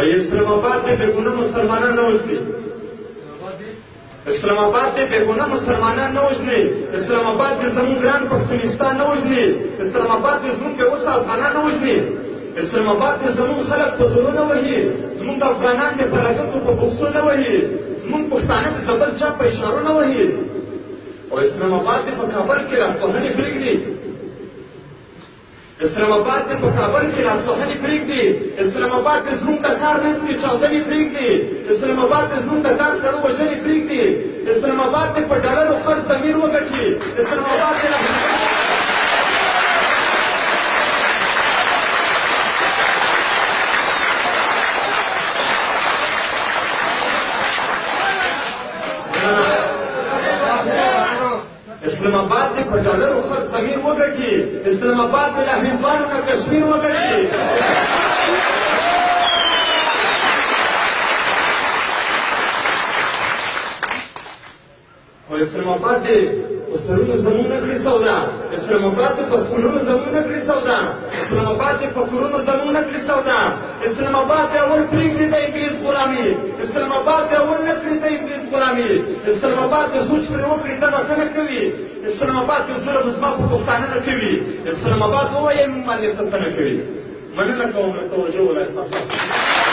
وایي اسلام آباد کې بې ګناه مسلمانان نه وژني، اسلام آباد کې بې ګناه مسلمانان نه وژني، اسلام آباد کې زموږ ګران پښتونستان نه وژني، اسلام آباد کې زموږ بې وسه افغانان نه وژني، اسلام آباد کې زموږ خلک په زورونه وهي، زموږ افغانان د پرګتو په بوکسونه وهي، زموږ پښتانه د بل چا په اشارو نه وهي. او اسلام آباد دې په کابل کې لاسوهنې پرېږدي، اسلام آباد دې په کابل کې لاسوهنې پرېږدي، اسلام آباد دې زموږ د ښار منځ کې چاودنې پرېږدي، اسلام آباد دې زموږ د ښار سړو وژنې پرېږدي، اسلام آباد دې په ډالرو خپل ضمیر وګټي، اسلام آباد دې اسلام آباد دې په ډالرو خپل ضمیر وګټي، اسلام آباد دې له هندوانو نه کشمیر وګټي. او اسلام آباد دې په سرونو زموږ نه کړي سودا، اسلام آباد دې په سکولونو زموږ نه کړي سودا، اسلام آباد دې په کورونو زموږ نه کړي سودا، اسلام آباد دې اول پرېږدي د انګلیس غلامي، اسلام آباد دې اول نه کړي د انګلیس غلامي، اسلام آباد دې سوچ پرې وکړي ته بښنه کوي، اسلام آباد دې ظلم زما په پښتانه نه کوي، اسلام آباد ووایي موږ باندې څه نه کوي. مننه کوم له توجه ولا ستاسو